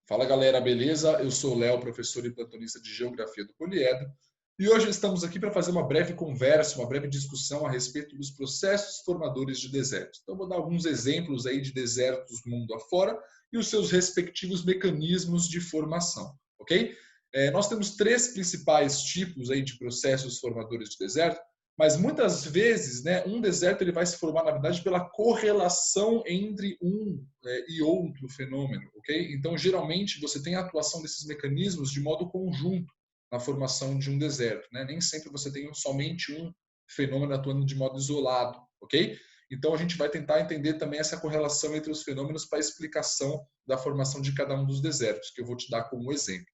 Fala galera, beleza? Eu sou o Léo, professor e plantonista de Geografia do Poliedro, e hoje estamos aqui para fazer uma breve conversa, uma breve discussão a respeito dos processos formadores de desertos. Então vou dar alguns exemplos aí de desertos mundo afora e os seus respectivos mecanismos de formação, ok? Nós temos três principais tipos aí de processos formadores de deserto, mas muitas vezes, né, um deserto ele vai se formar, na verdade, pela correlação entre e outro fenômeno, ok? Então, geralmente, você tem a atuação desses mecanismos de modo conjunto na formação de um deserto, né? Nem sempre você tem somente um fenômeno atuando de modo isolado, ok? Então, a gente vai tentar entender também essa correlação entre os fenômenos para a explicação da formação de cada um dos desertos, que eu vou te dar como exemplo.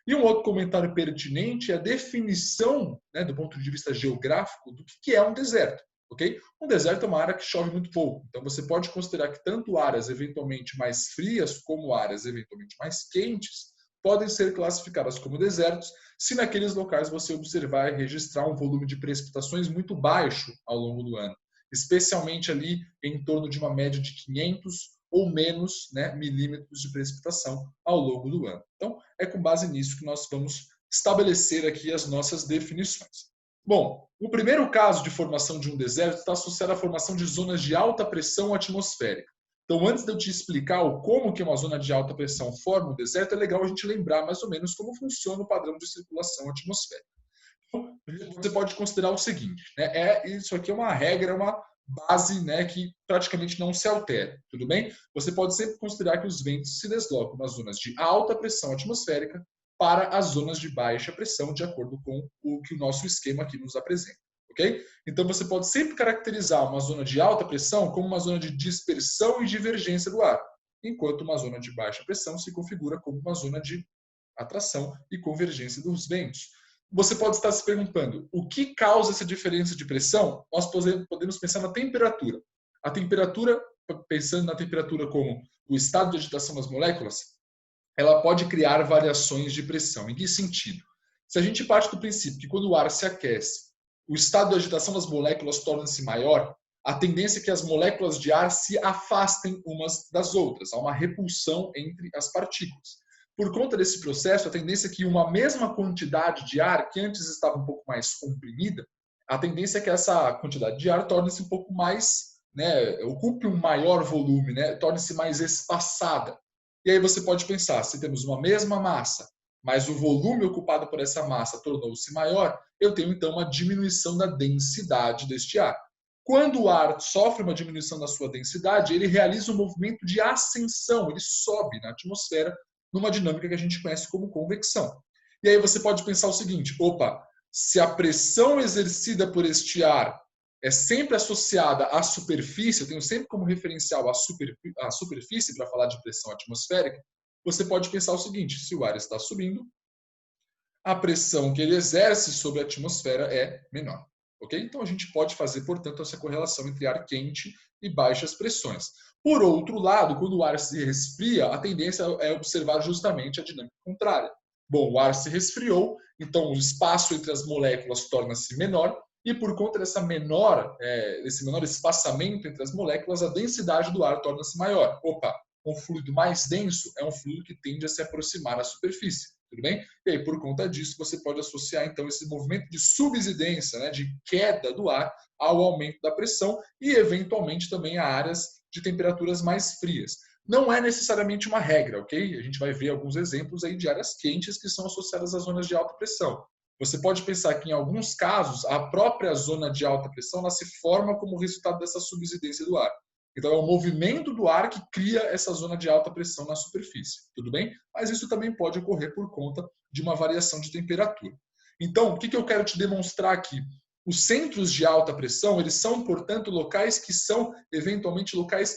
E um outro comentário pertinente é a definição, né, do ponto de vista geográfico, do que é um deserto. Okay? Um deserto é uma área que chove muito pouco. Então, você pode considerar que tanto áreas eventualmente mais frias como áreas eventualmente mais quentes podem ser classificadas como desertos se naqueles locais você observar e registrar um volume de precipitações muito baixo ao longo do ano, especialmente ali em torno de uma média de 500 ou menos, né, milímetros de precipitação ao longo do ano. Então, é com base nisso que nós vamos estabelecer aqui as nossas definições. Bom, o primeiro caso de formação de um deserto está associado à formação de zonas de alta pressão atmosférica. Então, antes de eu te explicar como que uma zona de alta pressão forma um deserto, é legal a gente lembrar mais ou menos como funciona o padrão de circulação atmosférica. Então, você pode considerar o seguinte, né? Isso aqui é uma regra, uma base, né, que praticamente não se altera, tudo bem? Você pode sempre considerar que os ventos se deslocam nas zonas de alta pressão atmosférica para as zonas de baixa pressão, de acordo com o que o nosso esquema aqui nos apresenta, ok? Então você pode sempre caracterizar uma zona de alta pressão como uma zona de dispersão e divergência do ar, enquanto uma zona de baixa pressão se configura como uma zona de atração e convergência dos ventos. Você pode estar se perguntando, o que causa essa diferença de pressão? Nós podemos pensar na temperatura. A temperatura, pensando na temperatura como o estado de agitação das moléculas, ela pode criar variações de pressão. Em que sentido? Se a gente parte do princípio que quando o ar se aquece, o estado de agitação das moléculas torna-se maior, a tendência é que as moléculas de ar se afastem umas das outras. Há uma repulsão entre as partículas. Por conta desse processo, a tendência é que uma mesma quantidade de ar, que antes estava um pouco mais comprimida, a tendência é que essa quantidade de ar torne-se um pouco mais, né, ocupe um maior volume, né, torne-se mais espaçada. E aí você pode pensar, se temos uma mesma massa, mas o volume ocupado por essa massa tornou-se maior, eu tenho então uma diminuição da densidade deste ar. Quando o ar sofre uma diminuição da sua densidade, ele realiza um movimento de ascensão, ele sobe na atmosfera, numa dinâmica que a gente conhece como convecção. E aí você pode pensar o seguinte, opa, se a pressão exercida por este ar é sempre associada à superfície, eu tenho sempre como referencial a superfície para falar de pressão atmosférica, você pode pensar o seguinte, se o ar está subindo, a pressão que ele exerce sobre a atmosfera é menor. Okay? Então a gente pode fazer, portanto, essa correlação entre ar quente e baixas pressões. Por outro lado, quando o ar se resfria, a tendência é observar justamente a dinâmica contrária. Bom, o ar se resfriou, então o espaço entre as moléculas torna-se menor, e por conta desse menor espaçamento entre as moléculas, a densidade do ar torna-se maior. Opa, um fluido mais denso é um fluido que tende a se aproximar da superfície. Tudo bem? E aí, por conta disso, você pode associar, então, esse movimento de subsidência, né, de queda do ar, ao aumento da pressão e, eventualmente, também a áreas de temperaturas mais frias. Não é necessariamente uma regra, ok? A gente vai ver alguns exemplos aí de áreas quentes que são associadas às zonas de alta pressão. Você pode pensar que, em alguns casos, a própria zona de alta pressão ela se forma como resultado dessa subsidência do ar. Então, é o movimento do ar que cria essa zona de alta pressão na superfície, tudo bem? Mas isso também pode ocorrer por conta de uma variação de temperatura. Então, o que eu quero te demonstrar aqui? Os centros de alta pressão, eles são, portanto, locais que são, eventualmente, locais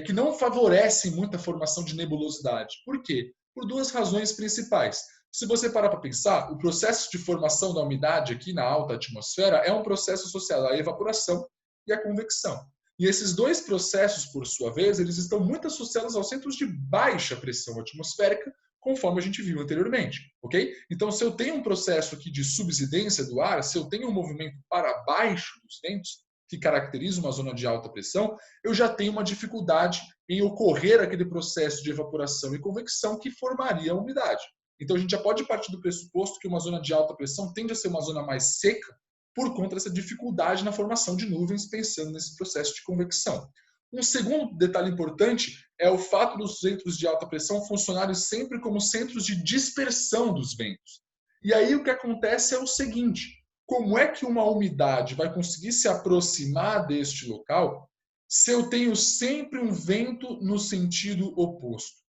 que não favorecem muito a formação de nebulosidade. Por quê? Por duas razões principais. Se você parar para pensar, o processo de formação da umidade aqui na alta atmosfera é um processo associado à evaporação e à convecção. E esses dois processos, por sua vez, eles estão muito associados aos centros de baixa pressão atmosférica, conforme a gente viu anteriormente, ok? Então, se eu tenho um processo aqui de subsidência do ar, se eu tenho um movimento para baixo dos ventos, que caracteriza uma zona de alta pressão, eu já tenho uma dificuldade em ocorrer aquele processo de evaporação e convecção que formaria a umidade. Então, a gente já pode partir do pressuposto que uma zona de alta pressão tende a ser uma zona mais seca por conta dessa dificuldade na formação de nuvens, pensando nesse processo de convecção. Um segundo detalhe importante é o fato dos centros de alta pressão funcionarem sempre como centros de dispersão dos ventos. E aí o que acontece é o seguinte: como é que uma umidade vai conseguir se aproximar deste local se eu tenho sempre um vento no sentido oposto?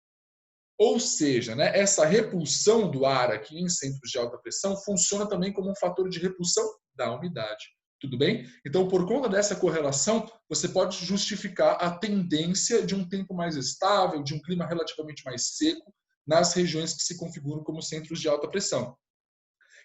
Ou seja, né, essa repulsão do ar aqui em centros de alta pressão funciona também como um fator de repulsão da umidade. Tudo bem? Então, por conta dessa correlação, você pode justificar a tendência de um tempo mais estável, de um clima relativamente mais seco nas regiões que se configuram como centros de alta pressão.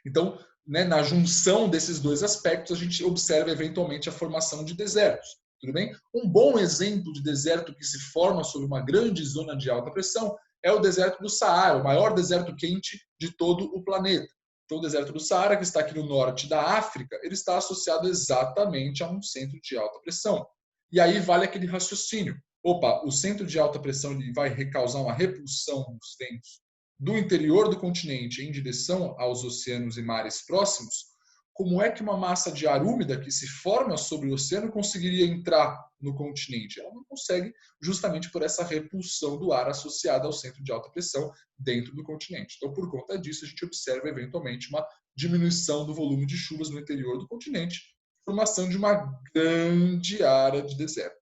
Então, né, na junção desses dois aspectos, a gente observa eventualmente a formação de desertos. Tudo bem? Um bom exemplo de deserto que se forma sobre uma grande zona de alta pressão é o deserto do Saara, o maior deserto quente de todo o planeta. Então, o deserto do Saara, que está aqui no norte da África, ele está associado exatamente a um centro de alta pressão. E aí vale aquele raciocínio. Opa, o centro de alta pressão ele vai causar uma repulsão dos ventos do interior do continente em direção aos oceanos e mares próximos. Como é que uma massa de ar úmida que se forma sobre o oceano conseguiria entrar no continente? Ela não consegue, justamente por essa repulsão do ar associada ao centro de alta pressão dentro do continente. Então, por conta disso, a gente observa eventualmente uma diminuição do volume de chuvas no interior do continente, formação de uma grande área de deserto.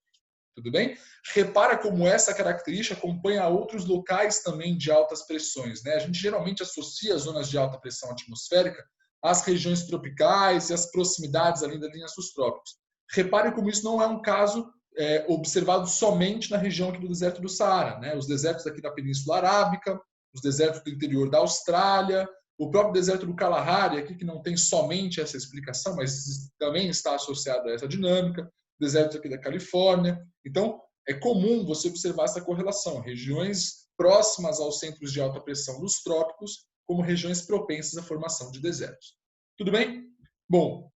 Tudo bem? Repara como essa característica acompanha outros locais também de altas pressões, né? A gente geralmente associa as zonas de alta pressão atmosférica às regiões tropicais e às proximidades ali da linha dos trópicos. Repare como isso não é um caso observado somente na região aqui do deserto do Saara, né? Os desertos aqui da Península Arábica, os desertos do interior da Austrália, o próprio deserto do Kalahari, aqui que não tem somente essa explicação, mas também está associado a essa dinâmica, desertos aqui da Califórnia. Então, é comum você observar essa correlação, regiões próximas aos centros de alta pressão dos trópicos, como regiões propensas à formação de desertos. Tudo bem? Bom,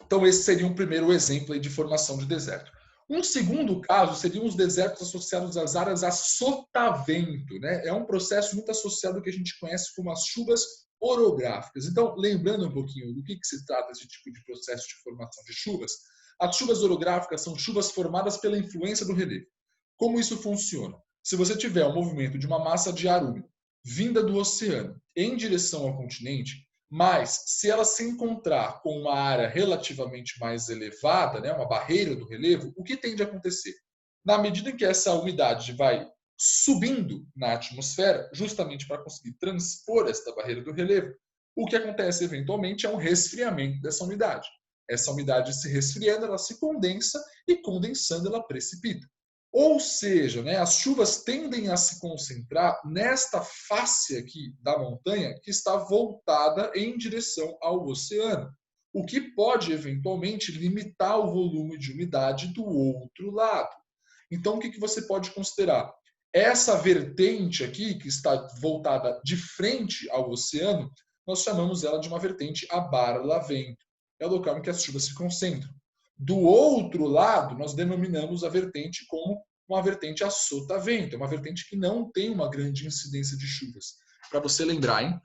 então esse seria um primeiro exemplo aí de formação de deserto. Um segundo caso seriam os desertos associados às áreas a sotavento, né? É um processo muito associado ao que a gente conhece como as chuvas orográficas. Então, lembrando um pouquinho do que se trata esse tipo de processo de formação de chuvas, as chuvas orográficas são chuvas formadas pela influência do relevo. Como isso funciona? Se você tiver um movimento de uma massa de ar úmido vinda do oceano em direção ao continente, mas se ela se encontrar com uma área relativamente mais elevada, né, uma barreira do relevo, o que tende a acontecer? Na medida em que essa umidade vai subindo na atmosfera, justamente para conseguir transpor esta barreira do relevo, o que acontece eventualmente é um resfriamento dessa umidade. Essa umidade se resfriando, ela se condensa e condensando, ela precipita. Ou seja, né, as chuvas tendem a se concentrar nesta face aqui da montanha que está voltada em direção ao oceano, o que pode eventualmente limitar o volume de umidade do outro lado. Então, o que você pode considerar? Essa vertente aqui, que está voltada de frente ao oceano, nós chamamos ela de uma vertente a barlavento. É o local em que as chuvas se concentram. Do outro lado, nós denominamos a vertente como uma vertente a sotavento, é uma vertente que não tem uma grande incidência de chuvas. Para você lembrar, hein?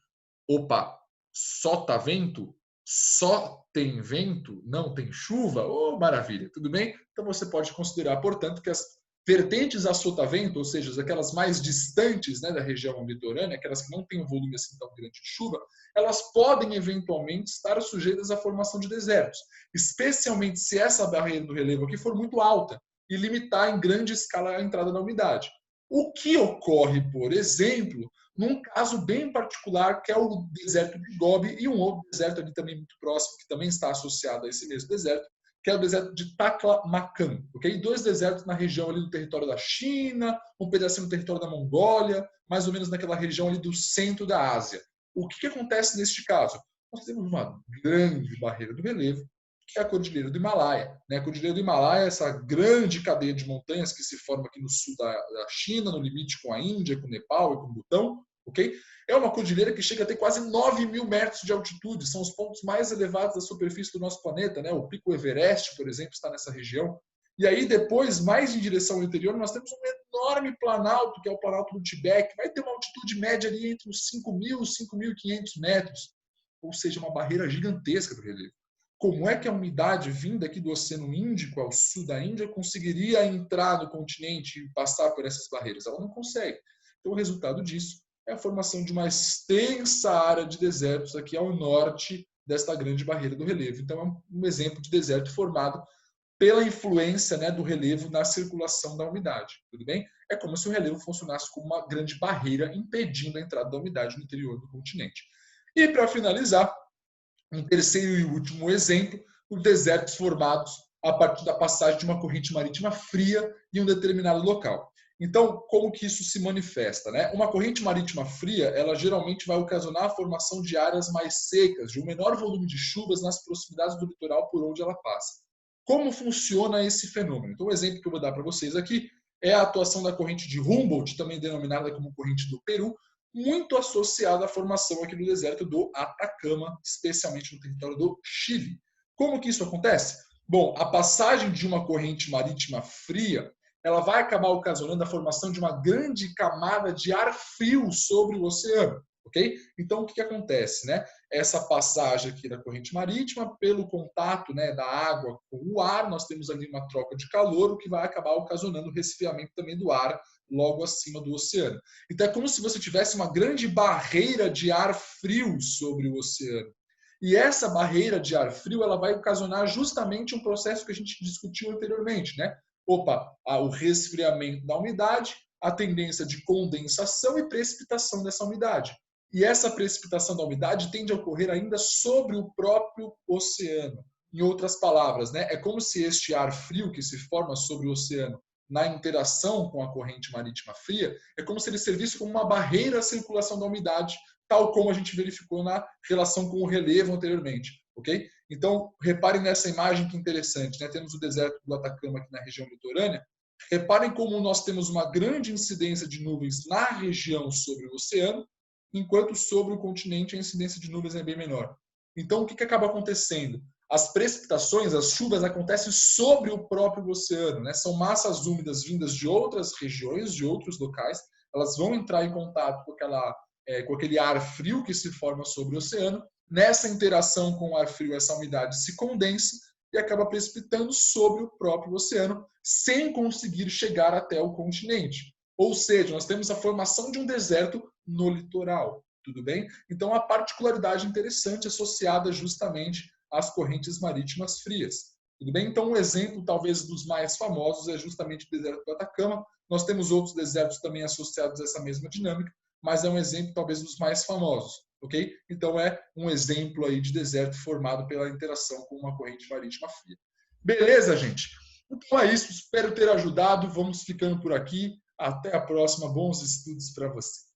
Opa, sotavento? Só tem vento, não tem chuva? Oh, maravilha, tudo bem? Então você pode considerar, portanto, que as vertentes a sotavento, ou seja, aquelas mais distantes, né, da região litorânea, aquelas que não têm um volume assim tão grande de chuva, elas podem eventualmente estar sujeitas à formação de desertos, especialmente se essa barreira do relevo aqui for muito alta e limitar em grande escala a entrada da umidade. O que ocorre, por exemplo, num caso bem particular, que é o deserto de Gobi e um outro deserto ali também muito próximo, que também está associado a esse mesmo deserto, que é o deserto de Taklamakan, ok? Dois desertos na região ali do território da China, um pedacinho do território da Mongólia, mais ou menos naquela região ali do centro da Ásia. O que acontece neste caso? Nós temos uma grande barreira do relevo, que é a Cordilheira do Himalaia. A Cordilheira do Himalaia é essa grande cadeia de montanhas que se forma aqui no sul da China, no limite com a Índia, com o Nepal e com o Butão, ok? É uma cordilheira que chega a ter quase 9.000 metros de altitude, são os pontos mais elevados da superfície do nosso planeta, né? O Pico Everest, por exemplo, está nessa região. E aí depois, mais em direção ao interior, nós temos um enorme planalto, que é o Planalto do Tibete, que vai ter uma altitude média ali entre os 5.000 e 5.500 metros, ou seja, uma barreira gigantesca do relevo. Como é que a umidade vinda aqui do Oceano Índico ao sul da Índia conseguiria entrar no continente e passar por essas barreiras? Ela não consegue. Então, o resultado disso é a formação de uma extensa área de desertos aqui ao norte desta grande barreira do relevo. Então, é um exemplo de deserto formado pela influência, né, do relevo na circulação da umidade. Tudo bem? É como se o relevo funcionasse como uma grande barreira impedindo a entrada da umidade no interior do continente. E, para finalizar, um terceiro e último exemplo, os desertos formados a partir da passagem de uma corrente marítima fria em um determinado local. Então, como que isso se manifesta, né? Uma corrente marítima fria, ela geralmente vai ocasionar a formação de áreas mais secas, de um menor volume de chuvas nas proximidades do litoral por onde ela passa. Como funciona esse fenômeno? Então, o exemplo que eu vou dar para vocês aqui é a atuação da corrente de Humboldt, também denominada como corrente do Peru, muito associada à formação aqui do deserto do Atacama, especialmente no território do Chile. Como que isso acontece? Bom, a passagem de uma corrente marítima fria, ela vai acabar ocasionando a formação de uma grande camada de ar frio sobre o oceano, ok? Então, o que acontece, né? Essa passagem aqui da corrente marítima, pelo contato, né, da água com o ar, nós temos ali uma troca de calor, o que vai acabar ocasionando o resfriamento também do ar logo acima do oceano. Então é como se você tivesse uma grande barreira de ar frio sobre o oceano. E essa barreira de ar frio, ela vai ocasionar justamente um processo que a gente discutiu anteriormente, né? O resfriamento da umidade, a tendência de condensação e precipitação dessa umidade. E essa precipitação da umidade tende a ocorrer ainda sobre o próprio oceano. Em outras palavras, né? É como se este ar frio que se forma sobre o oceano na interação com a corrente marítima fria, é como se ele servisse como uma barreira à circulação da umidade, tal como a gente verificou na relação com o relevo anteriormente, ok? Então, reparem nessa imagem que interessante, né? Temos o deserto do Atacama aqui na região litorânea. Reparem como nós temos uma grande incidência de nuvens na região sobre o oceano, enquanto sobre o continente a incidência de nuvens é bem menor. Então, o que acaba acontecendo? As precipitações, as chuvas acontecem sobre o próprio oceano, né? São massas úmidas vindas de outras regiões, de outros locais, elas vão entrar em contato com aquele ar frio que se forma sobre o oceano. Nessa interação com o ar frio, essa umidade se condensa e acaba precipitando sobre o próprio oceano, sem conseguir chegar até o continente. Ou seja, nós temos a formação de um deserto no litoral, tudo bem? Então, a particularidade interessante associada justamente às correntes marítimas frias. Tudo bem? Então, um exemplo, talvez, dos mais famosos é justamente o deserto do Atacama. Nós temos outros desertos também associados a essa mesma dinâmica, mas é um exemplo, talvez, dos mais famosos, ok? Então, é um exemplo aí de deserto formado pela interação com uma corrente marítima fria. Beleza, gente? Então é isso. Espero ter ajudado. Vamos ficando por aqui. Até a próxima. Bons estudos para você.